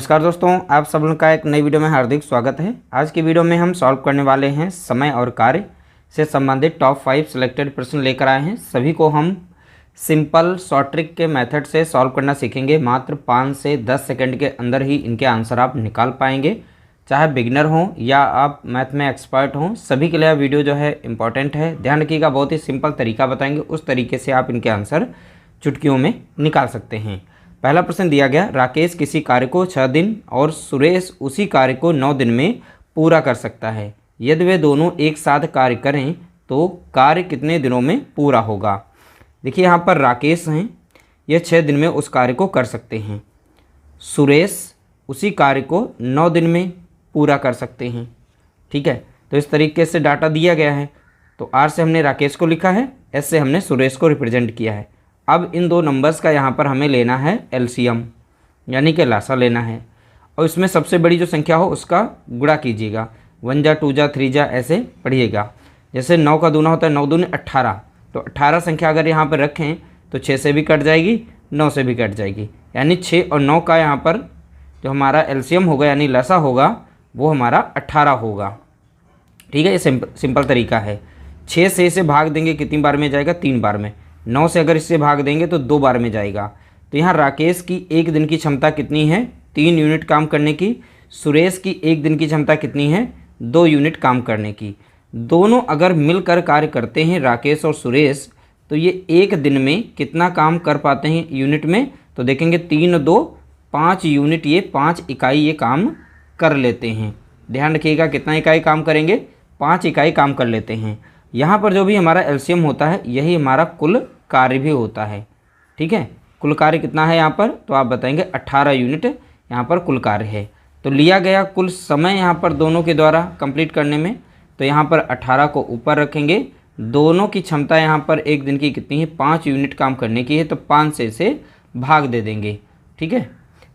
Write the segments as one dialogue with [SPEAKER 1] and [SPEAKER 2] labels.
[SPEAKER 1] नमस्कार दोस्तों, आप सब लोगों का एक नई वीडियो में हार्दिक स्वागत है। आज की वीडियो में हम सॉल्व करने वाले हैं समय और कार्य से संबंधित टॉप 5 सिलेक्टेड प्रश्न लेकर आए हैं। सभी को हम सिंपल शॉर्ट ट्रिक के मेथड से सॉल्व करना सीखेंगे। मात्र 5 से 10 सेकंड के अंदर ही इनके आंसर आप निकाल पाएंगे। चाहे बिगिनर हों या आप मैथ में एक्सपर्ट हों, सभी के लिए वीडियो जो है इंपॉर्टेंट है। ध्यान रखिएगा, बहुत ही सिंपल तरीका बताएंगे, उस तरीके से आप इनके आंसर चुटकियों में निकाल सकते हैं। पहला प्रश्न दिया गया, राकेश किसी कार्य को 6 दिन और सुरेश उसी कार्य को 9 दिन में पूरा कर सकता है। यदि वे दोनों एक साथ कार्य करें तो कार्य कितने दिनों में पूरा होगा। देखिए यहाँ पर राकेश हैं, ये 6 दिन में उस कार्य को कर सकते हैं। सुरेश उसी कार्य को 9 दिन में पूरा कर सकते हैं। ठीक है, तो इस तरीके से डाटा दिया गया है। तो आर से हमने राकेश को लिखा है, एस से हमने सुरेश को रिप्रेजेंट किया है। अब इन दो नंबर्स का यहाँ पर हमें लेना है एलसीएम, यानी कि लासा लेना है, और इसमें सबसे बड़ी जो संख्या हो उसका गुणा कीजिएगा। 1 जा 2 जा 3 जा ऐसे पढ़िएगा। जैसे 9 का दूना होता है, 9 दूनी 18, तो 18 संख्या अगर यहाँ पर रखें तो 6 से भी कट जाएगी, 9 से भी कट जाएगी, यानी 6 और 9 का यहाँ पर जो हमारा एलसीएम होगा यानी लासा होगा वो हमारा 18 होगा। ठीक है, ये सिंपल तरीका है। 6 से इसे भाग देंगे कितनी बार में जाएगा, 3 बार में। 9 से अगर इससे भाग देंगे तो 2 बार में जाएगा। तो यहाँ राकेश की एक दिन की क्षमता कितनी है, 3 यूनिट काम करने की। सुरेश की एक दिन की क्षमता कितनी है, 2 यूनिट काम करने की। दोनों अगर मिलकर कार्य करते हैं राकेश और सुरेश, तो ये एक दिन में कितना काम कर पाते हैं यूनिट में, तो देखेंगे 3 और 2 5 यूनिट, ये 5 इकाई ये काम कर लेते हैं। ध्यान रखिएगा, कितना इकाई काम करेंगे, 5 इकाई काम कर लेते हैं। यहाँ पर जो भी हमारा एलसीएम होता है यही हमारा कुल कार्य भी होता है। ठीक है, कुल कार्य कितना है यहाँ पर, तो आप बताएंगे 18 यूनिट यहाँ पर कुल कार्य है। तो लिया गया कुल समय यहाँ पर दोनों के द्वारा कंप्लीट करने में, तो यहाँ पर 18 को ऊपर रखेंगे। दोनों की क्षमता यहाँ पर एक दिन की कितनी है, 5 यूनिट काम करने की है, तो 5 से इसे भाग दे देंगे। ठीक है,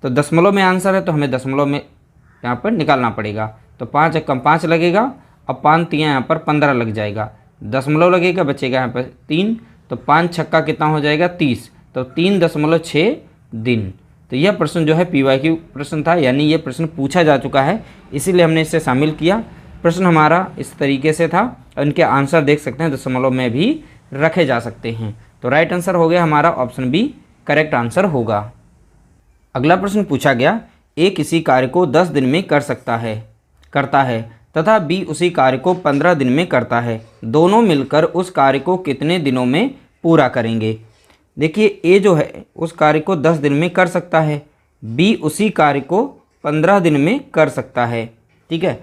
[SPEAKER 1] तो दशमलव में आंसर है तो हमें दशमलव में यहाँ पर निकालना पड़ेगा। तो 5 कम 5 लगेगा, अब 5 तियाँ यहाँ पर 15 लग जाएगा, दशमलव लगेगा, बचेगा यहाँ पर 3, तो 5 छक्का कितना हो जाएगा 30, तो 3.6 दिन। तो यह प्रश्न जो है पीवाईक्यू प्रश्न था, यानी ये प्रश्न पूछा जा चुका है, इसीलिए हमने इसे शामिल किया। प्रश्न हमारा इस तरीके से था, और इनके आंसर देख सकते हैं दशमलव में भी रखे जा सकते हैं। तो राइट आंसर हो गया हमारा ऑप्शन बी, करेक्ट आंसर होगा। अगला प्रश्न पूछा गया, ए किसी कार्य को 10 दिन में करता है तथा बी उसी कार्य को 15 दिन में करता है। दोनों मिलकर उस कार्य को कितने दिनों में पूरा करेंगे। देखिए ए जो है उस कार्य को 10 दिन में कर सकता है, बी उसी कार्य को 15 दिन में कर सकता है। ठीक है,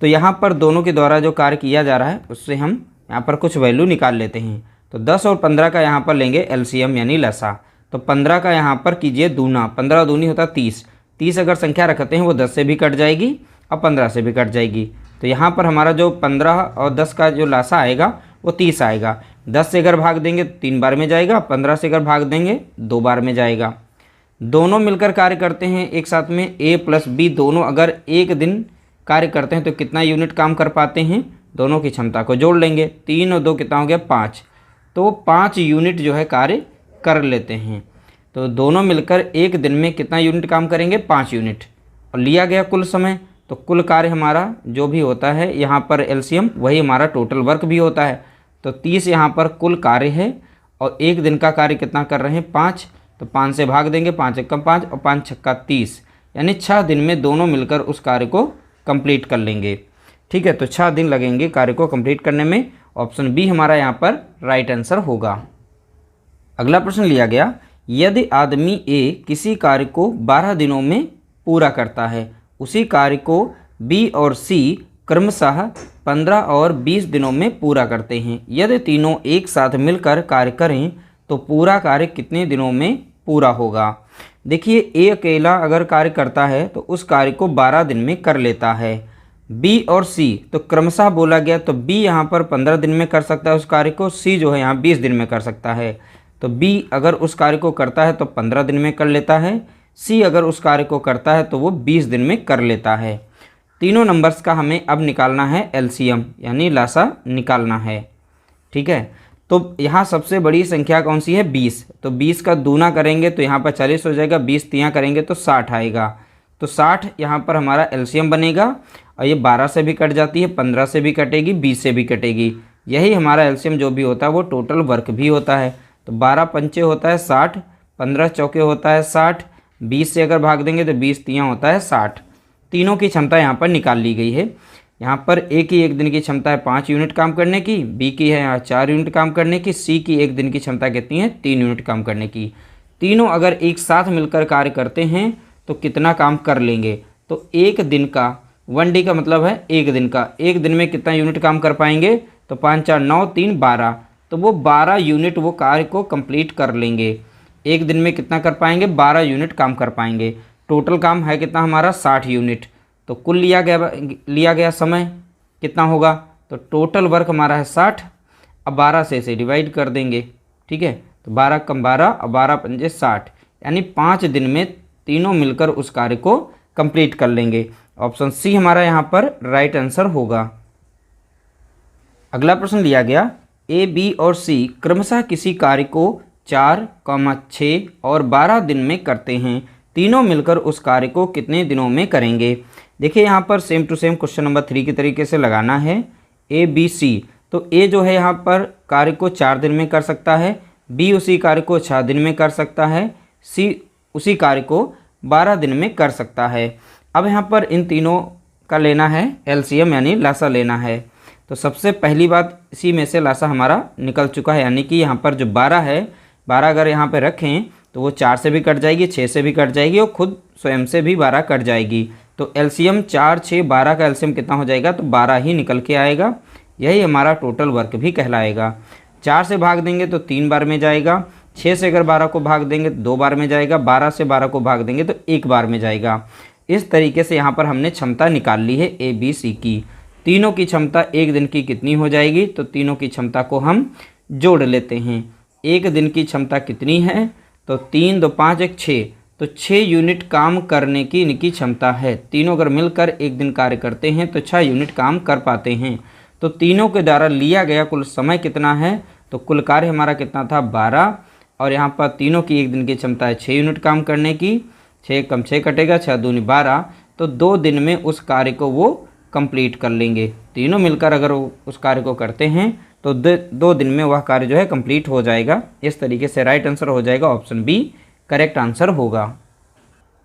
[SPEAKER 1] तो यहाँ पर दोनों के द्वारा जो कार्य किया जा रहा है उससे हम यहाँ पर कुछ वैल्यू निकाल लेते हैं। तो 10 और 15 का यहाँ पर लेंगे एलसीएम यानी लसा। तो 15 का यहाँ पर कीजिए दूना, 15 दूनी होता 30, 30 अगर संख्या रखते हैं वो 10 से भी कट जाएगी और 15 से भी कट जाएगी। तो यहाँ पर हमारा जो 15 और 10 का जो लासा आएगा वो 30 आएगा। 10 से अगर भाग देंगे 3 बार में जाएगा, 15 से अगर भाग देंगे 2 बार में जाएगा। दोनों मिलकर कार्य करते हैं एक साथ में, ए प्लस बी दोनों अगर एक दिन कार्य करते हैं तो कितना यूनिट काम कर पाते हैं, दोनों की क्षमता को जोड़ लेंगे। 3 और 2 कितना हो गया 5, तो 5 यूनिट जो है कार्य कर लेते हैं। तो दोनों मिलकर एक दिन में कितना यूनिट काम करेंगे, 5 यूनिट। और लिया गया कुल समय, तो कुल कार्य हमारा जो भी होता है यहाँ पर एलसीएम वही हमारा टोटल वर्क भी होता है। तो 30 यहाँ पर कुल कार्य है, और एक दिन का कार्य कितना कर रहे हैं 5, तो 5 से भाग देंगे, 5 एकम 5 और 5 छक्का 30, यानी 6 दिन में दोनों मिलकर उस कार्य को कंप्लीट कर लेंगे। ठीक है, तो 6 दिन लगेंगे कार्य को कंप्लीट करने में। ऑप्शन बी हमारा यहाँ पर राइट आंसर होगा। अगला प्रश्न लिया गया, यदि आदमी ए किसी कार्य को 12 दिनों में पूरा करता है, उसी कार्य को बी और सी क्रमशः 15 और 20 दिनों में पूरा करते हैं। यदि तीनों एक साथ मिलकर कार्य करें तो पूरा कार्य कितने दिनों में पूरा होगा। देखिए ए अकेला अगर कार्य करता है तो उस कार्य को 12 दिन में कर लेता है। बी और सी तो क्रमशः बोला गया, तो बी यहाँ पर 15 दिन में कर सकता है उस कार्य को, सी जो है यहाँ 20 दिन में कर सकता है। तो बी अगर उस कार्य को करता है तो 15 दिन में कर लेता है, सी अगर उस कार्य को करता है तो वो 20 दिन में कर लेता है। तीनों नंबर्स का हमें अब निकालना है एलसीएम यानी लासा निकालना है। ठीक है, तो यहाँ सबसे बड़ी संख्या कौन सी है 20, तो 20 का दूना करेंगे तो यहाँ पर 40 हो जाएगा, 20 तियाँ करेंगे तो 60 आएगा। तो 60 यहाँ पर हमारा एलसीएम बनेगा और ये 12 से भी कट जाती है, 15 से भी कटेगी, 20 से भी कटेगी। यही हमारा एलसीएम जो भी होता है वो टोटल वर्क भी होता है। तो 12 पंचे होता है 60, 15 चौके होता है 60, 20 से अगर भाग देंगे तो 20 तियाँ होता है 60। तीनों की क्षमता यहाँ पर निकाल ली गई है। यहाँ पर ए की एक दिन की क्षमता है 5 यूनिट काम करने की, बी की है यहाँ 4 यूनिट काम करने की, सी की एक दिन की क्षमता कितनी है 3 यूनिट काम करने की। तीनों अगर एक साथ मिलकर कार्य करते हैं तो कितना काम कर लेंगे? तो एक दिन का, 1 डे का मतलब है एक दिन का, एक दिन में कितना यूनिट काम कर पाएंगे? तो 5 4 9 3 12, तो वो 12 यूनिट वो कार्य को कंप्लीट कर लेंगे। एक दिन में कितना कर पाएंगे? 12 यूनिट काम कर पाएंगे। टोटल काम है कितना हमारा? 60 यूनिट। तो कुल लिया गया समय कितना होगा? तो टोटल वर्क हमारा है 60। अब 12 से इसे डिवाइड कर देंगे, ठीक है। तो 12 कम 12 और 12 पंजे 60, यानी 5 दिन में तीनों मिलकर उस कार्य को कंप्लीट कर लेंगे। ऑप्शन सी हमारा यहाँ पर राइट आंसर होगा। अगला प्रश्न लिया गया, ए, बी और सी क्रमशः किसी कार्य को 4, 6 और 12 दिन में करते हैं। तीनों मिलकर उस कार्य को कितने दिनों में करेंगे? देखिए यहाँ पर same to same question number 3 के तरीके से लगाना है। ए, बी, सी, तो ए जो है यहाँ पर कार्य को 4 दिन में कर सकता है, बी उसी कार्य को 6 दिन में कर सकता है, सी उसी कार्य को 12 दिन में कर सकता है। अब यहाँ पर इन तीनों का लेना है एलसीएम यानी लासा लेना है। तो सबसे पहली बात, इसी में से लासा हमारा निकल चुका है, यानी कि यहाँ पर जो 12 है, 12 अगर यहाँ पर रखें तो वो 4 से भी कट जाएगी, 6 से भी कट जाएगी और खुद स्वयं से भी 12 कट जाएगी। तो एलसीएम 4, 6, 12 का एलसीएम कितना हो जाएगा? तो 12 ही निकल के आएगा। यही हमारा टोटल वर्क भी कहलाएगा। 4 से भाग देंगे तो 3 बार में जाएगा, 6 से अगर 12 को भाग देंगे तो 2 बार में जाएगा, 12 से 12 को भाग देंगे तो 1 बार में जाएगा। इस तरीके से यहाँ पर हमने क्षमता निकाल ली है ए, बी, सी की। तीनों की क्षमता एक दिन की कितनी हो जाएगी? तो तीनों की क्षमता को हम जोड़ लेते हैं। एक दिन की क्षमता कितनी है? तो 3 2 5 1 6, तो 6 यूनिट काम करने की इनकी क्षमता है। तीनों अगर मिलकर एक दिन कार्य करते हैं तो 6 यूनिट काम कर पाते हैं। तो तीनों के द्वारा लिया गया कुल समय कितना है? तो कुल कार्य हमारा कितना था? 12, और यहाँ पर तीनों की एक दिन की क्षमता है 6 यूनिट काम करने की। 6 कम 6 कटेगा, 6 दूनी 12, तो 2 दिन में उस कार्य को वो कंप्लीट कर लेंगे। तीनों मिलकर अगर उस कार्य को करते हैं तो 2 दिन में वह कार्य जो है कंप्लीट हो जाएगा। इस तरीके से राइट आंसर हो जाएगा ऑप्शन बी करेक्ट आंसर होगा।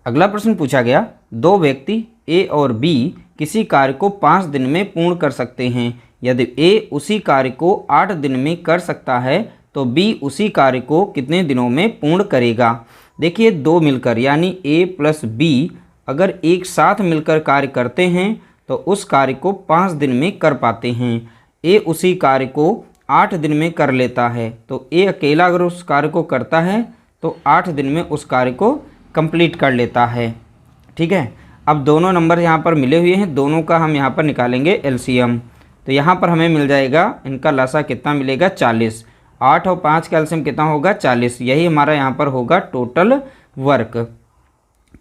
[SPEAKER 1] अगला प्रश्न पूछा गया, 2 व्यक्ति ए और बी किसी कार्य को 5 दिन में पूर्ण कर सकते हैं। यदि ए उसी कार्य को 8 दिन में कर सकता है तो बी उसी कार्य को कितने दिनों में पूर्ण करेगा? देखिए 2 मिलकर यानी ए प्लस बी अगर एक साथ मिलकर कार्य करते हैं तो उस कार्य को 5 दिन में कर पाते हैं। ए उसी कार्य को 8 दिन में कर लेता है, तो ए अकेला अगर उस कार्य को करता है तो 8 दिन में उस कार्य को कंप्लीट कर लेता है। ठीक है, अब दोनों नंबर यहाँ पर मिले हुए हैं, दोनों का हम यहाँ पर निकालेंगे एलसीएम। तो यहाँ पर हमें मिल जाएगा इनका लासा कितना मिलेगा? 40। 8 और 5 का एलसीएम कितना होगा? 40। यही हमारा यहाँ पर होगा टोटल वर्क।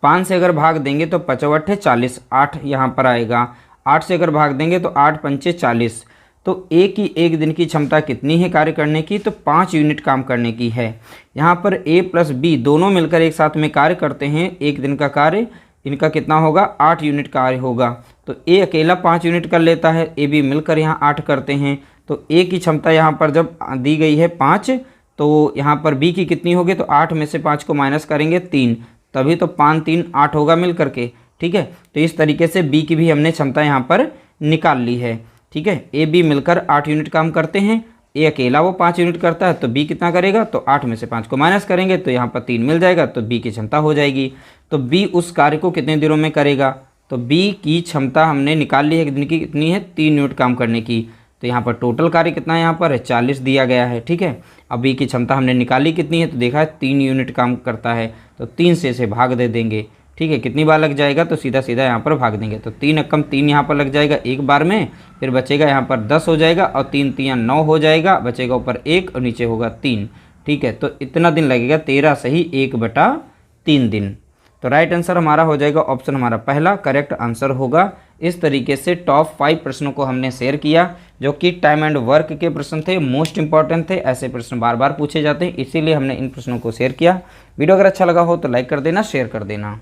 [SPEAKER 1] 5 से अगर भाग देंगे तो 5 8 40, 8 यहाँ पर आएगा। 8 से अगर भाग देंगे तो 8 पंचे 40। तो ए की एक दिन की क्षमता कितनी है कार्य करने की? तो 5 यूनिट काम करने की है। यहाँ पर ए प्लस बी दोनों मिलकर एक साथ में कार्य करते हैं, एक दिन का कार्य इनका कितना होगा? 8 यूनिट कार्य होगा। तो ए अकेला 5 यूनिट कर लेता है, ए बी मिलकर यहाँ 8 करते हैं। तो ए की क्षमता यहाँ पर जब दी गई है 5, तो यहाँ पर बी की कितनी होगी? तो 8 में से 5 को माइनस करेंगे 3, तभी तो 5 3 8 होगा मिल करके। ठीक है, तो इस तरीके से बी की भी हमने क्षमता यहाँ पर निकाल ली है। ठीक है, ए बी मिलकर 8 यूनिट काम करते हैं, ए अकेला वो 5 यूनिट करता है, तो बी कितना करेगा? तो 8 में से 5 को माइनस करेंगे तो यहाँ पर 3 मिल जाएगा, तो बी की क्षमता हो जाएगी। तो बी उस कार्य को कितने दिनों में करेगा? तो बी की क्षमता हमने निकाल ली है, एक दिन की कितनी है? 3 यूनिट काम करने की। तो यहाँ पर टोटल कार्य कितना है? यहाँ पर 40 दिया गया है। ठीक है, अब बी की क्षमता हमने निकाली कितनी है? तो देखा है 3 यूनिट काम करता है, तो 3 से इसे भाग दे देंगे। ठीक है, कितनी बार लग जाएगा? तो सीधा सीधा यहाँ पर भाग देंगे, तो 3 एकम 3 यहाँ पर लग जाएगा एक बार में, फिर बचेगा यहाँ पर 10 हो जाएगा और 3 3 9 हो जाएगा, बचेगा ऊपर 1 और नीचे होगा 3। ठीक है, तो इतना दिन लगेगा 13 सही 1/3 दिन। तो राइट आंसर हमारा हो जाएगा ऑप्शन हमारा पहला करेक्ट आंसर होगा। इस तरीके से टॉप 5 प्रश्नों को हमने शेयर किया जो कि टाइम एंड वर्क के प्रश्न थे, मोस्ट इंपॉर्टेंट थे। ऐसे प्रश्न बार बार पूछे जाते हैं, इसीलिए हमने इन प्रश्नों को शेयर किया। वीडियो अगर अच्छा लगा हो तो लाइक कर देना, शेयर कर देना।